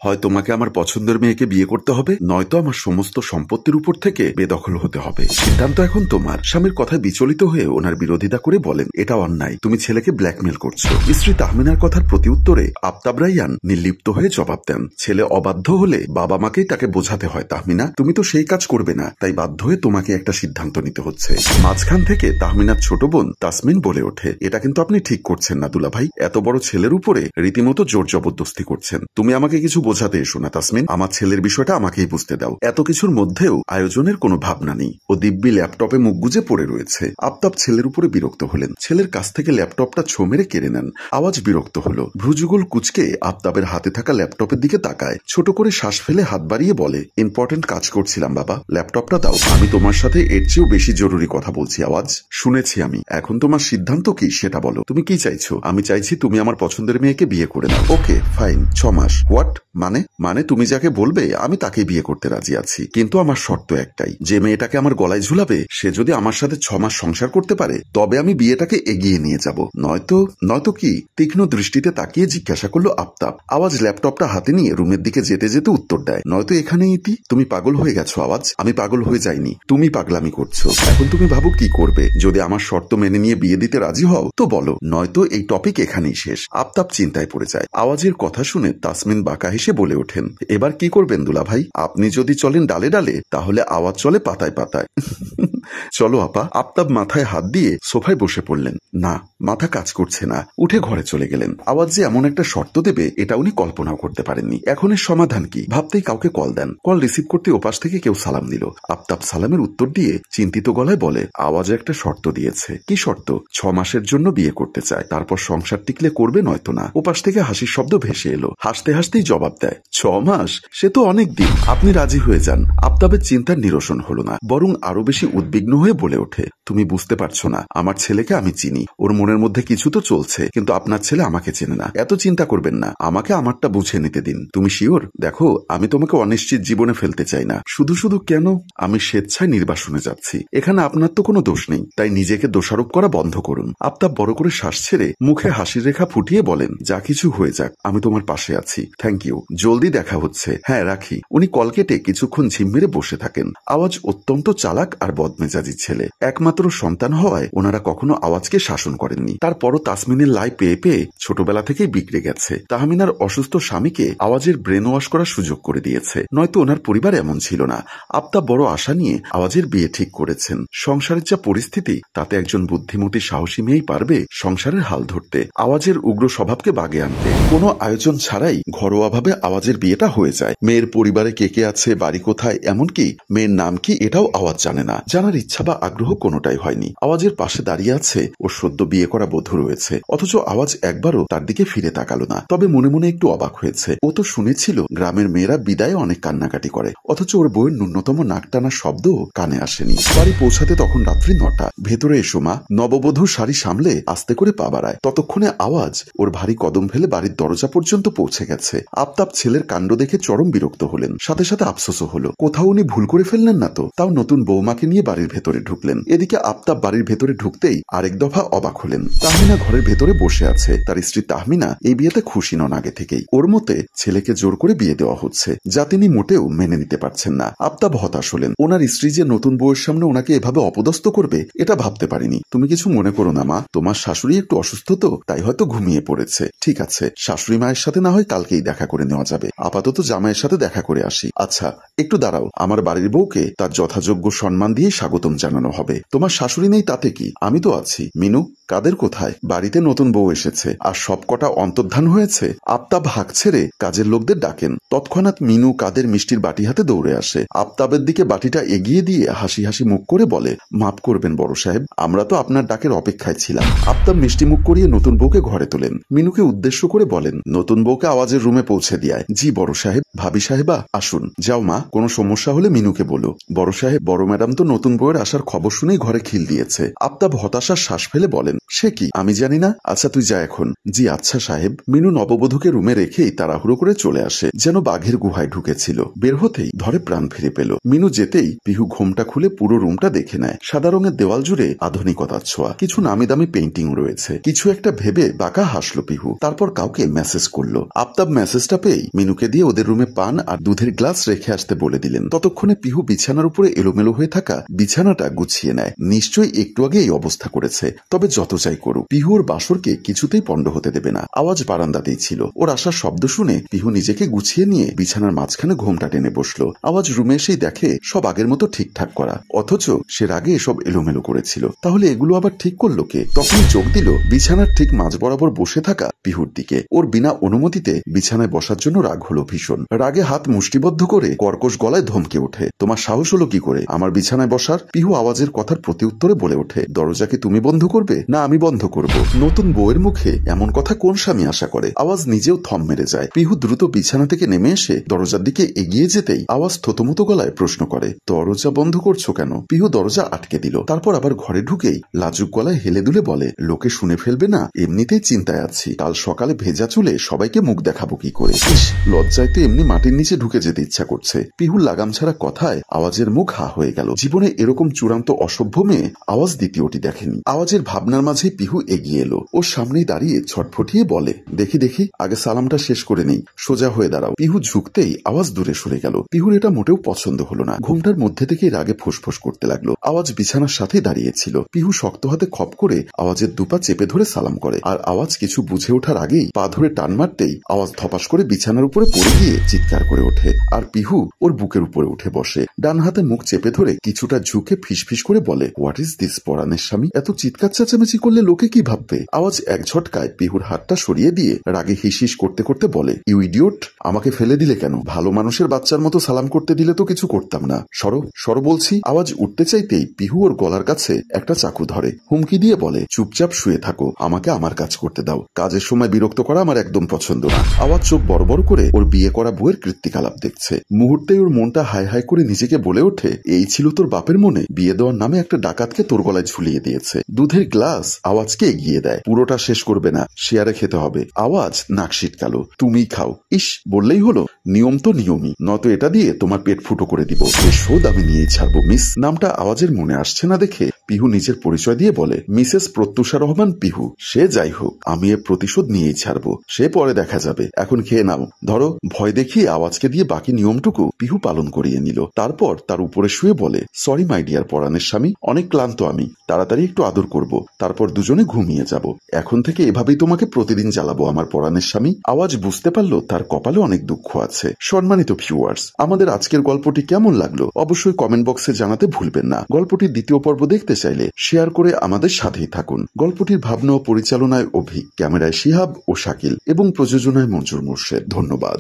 হয় তোমাকে আমার পছন্দের মেয়েকে বিয়ে করতে হবে, নয়তো আমার সমস্ত সম্পত্তির উপর থেকে বেদখল হতে হবে। সিদ্ধান্ত এখন তোমার। স্বামীর কথায় বিচলিত হয়ে ওনার বিরোধিতা করে বলেন, এটা অন্যায়, তুমি ছেলেকে ব্ল্যাকমেল করছো। স্ত্রী তাহমিনার কথার প্রতি উত্তরে আফতাব রায়হান নির্লিপ্ত হয়ে জবাব দেন, ছেলে অবাধ্য হলে বাবা মাকেই তাকে বোঝাতে হয় তাহমিনা, তুমি তো সেই কাজ করবে না, তাই বাধ্য হয়ে তোমাকে একটা সিদ্ধান্ত নিতে হচ্ছে। মাঝখান থেকে তাহমিনার ছোট বোন তাসমিন বলে ওঠে, এটা কিন্তু আপনি ঠিক করছেন না দুলা ভাই, এত বড় ছেলের উপরে রীতিমতো জোর জবরদস্তি করছেন। তুমি আমাকে কিছু বোঝাতে এসো না তাসমিন, আমার ছেলের বিষয়টা আমাকেই বুঝতে দাও। এত কিছুর মধ্যেও আয়োজনের কোনো ভাবনা নেই। ও দিব্যি ল্যাপটপে মুখ গুজে পড়ে রয়েছে। আফতাব ছেলের উপরে বিরক্ত হলেন, ছেলের কাছ থেকে ল্যাপটপটা ছো মেরে কেড়ে নেন। আওয়াজ বিরক্ত হলো, ভ্রুযুগল কুচকে আফতাবের হাতে থাকা ল্যাপটপের দিকে তাকায়, ছোট করে শ্বাস ফেলে হাত বাড়িয়ে বলে, ইম্পর্টেন্ট কাজ করছিলাম বাবা, ল্যাপটপটা দাও। আমি তোমার সাথে এর চেয়েও বেশি জরুরি কথা বলছি আওয়াজ। শুনেছি আমি, এখন তোমার সিদ্ধান্ত কি সেটা বলো। তুমি কি চাইছো? আমি চাইছি তুমি আমার পছন্দের মেয়েকে বিয়ে করে নাও। Okay fine, 6 mass. হোয়াট? মানে তুমি যাকে বলবে আমি তাকে বিয়ে করতে রাজি আছি, কিন্তু আমার শর্ত একটাই, যে মেয়েটাকে আমার গলায় ঝুলাবে সে যদি আমার সাথে 6 মাস সংসার করতে পারে তবে আমি বিয়েটাকে এগিয়ে নিয়ে যাব, নয়তো কি? তীক্ষ্ণ দৃষ্টিতে তাকিয়ে জিজ্ঞাসা করলো আফতাব। আওয়াজ ল্যাপটপটা হাতে নিয়ে রুমের দিকে যেতে যেতে উত্তর দেয়, নয়তো এখানেই ইতি। তুমি পাগল হয়ে গেছো আওয়াজ। আমি পাগল হয়ে যাইনি, তুমি পাগলামি করছো। এখন তুমি ভাবো কি করবে। যদি আমার শর্ত মেনে নিয়ে বিয়ে দিতে রাজি হও তো বলো, নয়তো এই টপিক এখানেই শেষ। আফতাব চিন্তায় পড়ে যায়। আওয়াজের কথা শুনে তাসমিন বাঁকা হেসে বলে ওঠেন, এবার কি করবেন দুলা ভাই? আপনি যদি চলেন ডালে ডালে, তাহলে আওয়াজ চলে পাতায় পাতায়। চলো আপা। আফতাব মাথায় হাত দিয়ে সোফায় বসে পড়লেন। না, মাথা কাজ করছে না। উঠে ঘরে চলে গেলেন। আওয়াজ যে এমন একটা শর্ত দেবে এটা উনি কল্পনাও করতে পারেননি। এখন এর সমাধান কি ভাবতেই কাউকে কল দেন। কল রিসিভ করতে ওপাশ থেকে কেউ সালাম দিল। আফতাব সালামের উত্তর দিয়ে চিন্তিত গলায় বলে, আওয়াজ একটা শর্ত দিয়েছে। কি শর্ত? 6 মাসের জন্য বিয়ে করতে চায়, তারপর সংসার টিকলে করবে নয়তো না। ওপাশ থেকে হাসির শব্দ ভেসে এলো। হাসতে হাসতেই জবাব দেয়, 6 মাস? সে তো অনেক দিন। আপনি রাজি হয়ে যান। আফতাবের চিন্তার নিরসন হলো না, বরং আরো বেশি উদ্বিগ্ন হয়ে বলে ওঠে, তুমি বুঝতে পারছো না, আমার ছেলেকে আমি চিনি। ওর মনের মধ্যে কিছু তো চলছে, কিন্তু আপনার ছেলে আমাকে চেনে না। এত চিন্তা করবেন না, আমাকে আমারটা বুঝে নিতে দিন। তুমি শিওর? দেখো, আমি তোমাকে অনিশ্চিত জীবনে ফেলতে চাই না। শুধু শুধু কেন? আমি স্বেচ্ছায় নির্বাসনে যাচ্ছি, এখানে আপনার তো কোনো দোষ নেই, তাই নিজেকে দোষারোপ করা বন্ধ করুন। আফতাব বড় করে শ্বাস ছেড়ে মুখে হাসির রেখা ফুটিয়ে বলেন, যা কিছু হয়ে যাক, আমি তোমার পাশে আছি। থ্যাংক ইউ, জলদি দেখা হচ্ছে। হ্যাঁ রাখি। উনি কল কেটে কিছুক্ষণ ঝিম মেরে বসে থাকেন। আওয়াজ অত্যন্ত চালাক আর বদমেজাজি ছেলে। একমাত্র সন্তান হওয়ায় ওনারা কখনো আওয়াজকে শাসন করেননি। তারপরও তাসমিনের লাই পেয়ে পেয়ে ছোটবেলা থেকেই বিগড়ে গেছে। তাহমিনার অসুস্থ স্বামীকে আওয়াজের ব্রেন ওয়াশ করার সুযোগ করে দিয়েছে, নয়তো ওনার পরিবার এমন ছিল না। আফতাব বড় আশা নিয়ে আওয়াজের বিয়ে ঠিক করেছেন। সংসারের যা পরিস্থিতি, তাতে একজন বুদ্ধিমতী সাহসী মেয়েই পারবে সংসারের হাল ধরতে, আওয়াজের উগ্র স্বভাবকে বাগে আনতে। কোনো আয়োজন ছাড়াই ঘরোয়াভাবে আওয়াজের বিয়েটা হয়ে যায়। মেয়ের পরিবারে কে কে আছে, বাড়ি কোথায়, এমনকি মেয়ের নাম কি এটাও আওয়াজ জানে না। জানার ইচ্ছা বা আগ্রহ কোনোটাই হয়নি। আওয়াজের পাশে দাঁড়িয়ে আছে ওর সদ্য বিয়ে করা বধূ রয়েছে, অথচ আওয়াজ একবারও তার দিকে ফিরে তাকালো না। তবে মনে মনে একটু অবাক হয়েছে। ও তো শুনেছিল গ্রামের মেয়েরা বিদায়ে অনেক কান্নাকাটি করে, অথচ ওর বউয়ের ন্যূনতম নাক টানার শব্দ কানে আসেনি। বাড়ি পৌঁছাতে তখন রাত্রি 9টা। ভেতরে এসো মা। নববধূর শাড়ি সামলে আস্তে করে পা বাড়ায়। ততক্ষণে আওয়াজ ওর ভারী কদম ফেলে বাড়ির দরজা পর্যন্ত পৌঁছে গেছে। আফতাব ছেলের কাণ্ড দেখে চরম বিরক্ত হলেন, সাথে সাথে আফসোসও হলো, কোথাও উনি ভুল করে ফেললেন না তো। তাও নতুন বৌমাকে নিয়ে বাড়ির ভেতরে ঢুকলেন। এদিকে আফতাব বাড়ির ভেতরে ঢুকতেই আরেক দফা অবাক হলেন। তাহমিনা ঘরের ভেতরে বসে আছে। তার স্ত্রী তাহমিনা এই বিয়েতে খুশি নন আগে থেকেই। ওর মতে ছেলেকে জোর করে বিয়ে দেওয়া হচ্ছে, যা তিনি মোটেও মেনে নিতে পারছেন না। আফতাব হতাশ হলেন। ওনার স্ত্রী যে নতুন বউয়ের সামনে ওনাকে এভাবে অপদস্থ করবে এটা ভাবতে পারিনি। তুমি কিছু মনে করো না মা, তোমার শাশুড়ি একটু অসুস্থ তো, তাই হয়তো ঘুমিয়ে পড়েছে। ঠিক আছে, শাশুড়ি মায়ের সাথে না হয় কালকেই দেখা করে নেওয়া যাবে। আপাতত জামাইয়ের সাথে দেখা করে আসি। আচ্ছা একটু দাঁড়াও, আমার বাড়ির বউকে তার যথাযোগ্য সম্মান দিয়ে স্বাগতম জানানো হবে। তোমার শাশুড়ি নেই তাতে কি, আমি তো আছি। মিনু, কাদের কোথায়? বাড়িতে নতুন বউ এসেছে আর সবকটা অন্তর্ধান হয়েছে। আফতাব হাঁক ছেড়ে কাজের লোকদের ডাকেন। তৎক্ষণাৎ মিনু কাদের মিষ্টির বাটি হাতে দৌড়ে আসে। আফতাবের দিকে বাটিটা এগিয়ে দিয়ে হাসি হাসি মুখ করে বলে, মাফ করবেন বড় সাহেব, আমরা তো আপনার ডাকের অপেক্ষায় ছিলাম। আফতাব মিষ্টি মুখ করিয়ে নতুন বউকে ঘরে তোলেন। মিনুকে উদ্দেশ্য করে বলেন, নতুন বউকে আওয়াজের রুমে পৌঁছে দিয়ায়। জি বড় সাহেব। ভাবি সাহেবা আসুন। যাও মা, কোনো সমস্যা হলে মিনুকে বলো। বড় সাহেব, বড় ম্যাডাম তো নতুন বউয়ের আসার খবর শুনেই ঘরে খিল দিয়েছে। আফতাব হতাশার শ্বাস ফেলে বলেন, সে কি? আমি জানি না। আচ্ছা তুই যা এখন। জি আচ্ছা সাহেব। মিনু নববধূকে রুমে রেখেই তাড়াহুড়ো করে চলে আসে, যেন বাঘের গুহায় ঢুকেছিল। বের হতেই ধরে প্রাণ ফিরে পেল। মিনু যেতেই পিহু ঘোমটা খুলে পুরো রুমটা দেখে নেয়। সাদা রঙের দেওয়াল জুড়ে আধুনিকতার ছোঁয়া, কিছু নামি দামি পেইন্টিং রয়েছে। কিছু একটা ভেবে বাঁকা হাসলো পিহু, তারপর কাউকে মেসেজ করলো। আফতাব মেসেজটা পেয়ে মিনুকে দিয়ে ওদের রুমে পান আর দুধের গ্লাস রেখে আসতে বলে দিলেন। ততক্ষণে পিহু বিছানার উপরে এলোমেলো হয়ে থাকা বিছানাটা গুছিয়ে নেয়। নিশ্চয়ই একটু আগে এই অবস্থা করেছে। তবে যত চাই করুক, পিহু ওর বাসরকে কিছুতেই পণ্ড হতে দেবে না। আওয়াজ বারান্দাতেই ছিল। ওর আসার শব্দ শুনে পিহু নিজেকে গুছিয়ে নিয়ে বিছানার মাঝখানে ঘোমটা টেনে বসলো। আওয়াজ রুমে এসেই দেখে সব আগের মতো ঠিকঠাক করা, অথচ সে আগে এসব এলোমেলো করেছিল। তাহলে এগুলো আবার ঠিক করলো কে? তখনই চোখ দিল বিছানার ঠিক মাঝ বরাবর বসে থাকা পিহুর দিকে। ওর বিনা অনুমতিতে বিছানায় বসার জন্য রাগ হলো ভীষণ। রাগে হাত মুষ্টিবদ্ধ করে কর্কশ গলায় ধমকে ওঠে, তোমার সাহস হলো কি করে আমার বিছানায় বসার? পিহু আওয়াজের কথার প্রতি উত্তরে বলে ওঠে, দরজা কি তুমি বন্ধ করবে না আমি বন্ধ করব? নতুন বউয়ের মুখে এমন কথা কোন স্বামী আশা করে? আওয়াজ নিজেও থম মেরে যায়। পিহু দ্রুত বিছানা থেকে নেমে এসে দরজার দিকে এগিয়ে যেতেই আওয়াজ থতমত গলায় প্রশ্ন করে, দরজা বন্ধ করছো কেন? পিহু দরজা আটকে দিল। তারপর আবার ঘরে ঢুকেই লাজুক গলায় হেলে দুলে বলে, লোকে শুনে ফেলবে না? এমনিতেই চিন্তায় আছি, কাল সকালে ভেজা চুলে সবাইকে মুখ দেখাবো কি করে? লজ্জায় তো এমনি মাটির নিচে ঢুকে যেতে ইচ্ছা করছে। পিহুর লাগাম ছাড়া কথায় আওয়াজের মুখ হা হয়ে গেল। জীবনে এরকম চূড়ান্ত অসভ্য মেয়ে আওয়াজ দ্বিতীয়টি দেখেনি। আওয়াজের ভাবনার মাঝে পিহু এগিয়ে এলো। ওর সামনেই দাঁড়িয়ে ছটফটিয়ে বলে, দেখি দেখি আগে সালামটা শেষ করে নেই, সোজা হয়ে দাঁড়াও। পিহু ঝুঁকতেই আওয়াজ দূরে সরে গেল। পিহুর এটা মোটেও পছন্দ হলো না। ঘুমটার মধ্যে থেকে রাগে ফোঁসফোঁস করতে লাগলো। আওয়াজ বিছানার সাথেই দাঁড়িয়েছিল। পিহু শক্ত হাতে খপ করে আওয়াজের দুপা চেপে ধরে সালাম করে। আর আওয়াজ কিছু বুঝে ওঠার আগেই পা ধরে টান মারতেই আওয়াজ ধপাস করে বিছানার উপরে পড়ে গিয়ে চিৎকার করে ওঠে। আর পিহু ওর বুকের উপরে উঠে বসে, ডান হাতে মুখ চেপে ধরে কিছুটা ঝুঁকে ফিসফিস করে বলে, হোয়াট ইজ দিস পরাণের স্বামী? এত চিৎকার চেঁচামেচি করলে লোকে কি ভাববে? আওয়াজ এক ঝটকায় পিহুর হাতটা সরিয়ে দিয়ে রাগে হিসিস করতে করতে বলে, ইউ ইডিয়ট, আমাকে ফেলে দিলে কেন? ভালো মানুষের বাচ্চার মতো সালাম করতে দিলে তো কিছু করতাম না। সরো সরো বলছি। আওয়াজ উঠতে চাইতেই পিহু ওর গলার কাছে একটা চাকু ধরে, হুমকি দিয়ে বলে, চুপচাপ শুয়ে থাকো, আমাকে আমার কাজ করতে দাও। কাজের সময় বিরক্ত করা আমার একদম পছন্দ না। আওয়াজ চোখ বড় বড় করে ওর বিয়ে করা বউয়ের কৃত্তিকালাপ দেখছে। মুহূর্তেই ওর মনটা হায় হায় করে নিজেকে বলে ওঠে, এই ছিল তোর বাপের মনে? বিয়ে দেওয়ার নামে একটা ডাকাতকে তোর গলায় ঝুলিয়ে দিয়েছে। দুধের গ্লাস আওয়াজকে এগিয়ে দেয়। পুরোটা শেষ করবে না, শেয়ারে খেতে হবে। আওয়াজ নাক সিটকালো, তুমিই খাও। ইস, বললেই হলো, নিয়ম তো নিয়মই, নয়তো এটা দিয়ে তোমার পেট ফুটো করে দিব। এ শোধ আমি নিয়েই ছাড়বো মিস। নামটা আওয়াজের মনে আসছে না দেখে পিহু নিজের পরিচয় দিয়ে বলে, মিসেস প্রত্যুষা রহমান পিহু। সে যাই হোক, আমি এর প্রতিশোধ নিয়েই ছাড়বো, সে পরে দেখা যাবে। এখন খেয়ে নাও। ধরো। ভয় দেখিয়ে আওয়াজকে দিয়ে বাকি নিয়মটুকু পিহু পালন করিয়ে নিল। তারপর তার উপরে শুয়ে বলে, সরি মাই ডিয়ার পরাণের স্বামী, অনেক ক্লান্ত আমি, তাড়াতাড়ি একটু আদর করব, তারপর দুজনে ঘুমিয়ে যাব। এখন থেকে এভাবেই তোমাকে প্রতিদিন জ্বালাবো আমার পরাণের স্বামী। আওয়াজ বুঝতে পারলো তার কপালে অনেক দুঃখ আছে। সম্মানিত ভিউয়ার্স, আমাদের আজকের গল্পটি কেমন লাগলো অবশ্যই কমেন্ট বক্সে জানাতে ভুলবেন না। গল্পটির দ্বিতীয় পর্ব দেখতে চাইলে শেয়ার করে আমাদের সাথেই থাকুন। গল্পটির ভাবনা ও পরিচালনায় অভি, ক্যামেরায় শিহাব ও শাকিল এবং প্রযোজনায় মঞ্জুর মোর্শেদ। ধন্যবাদ।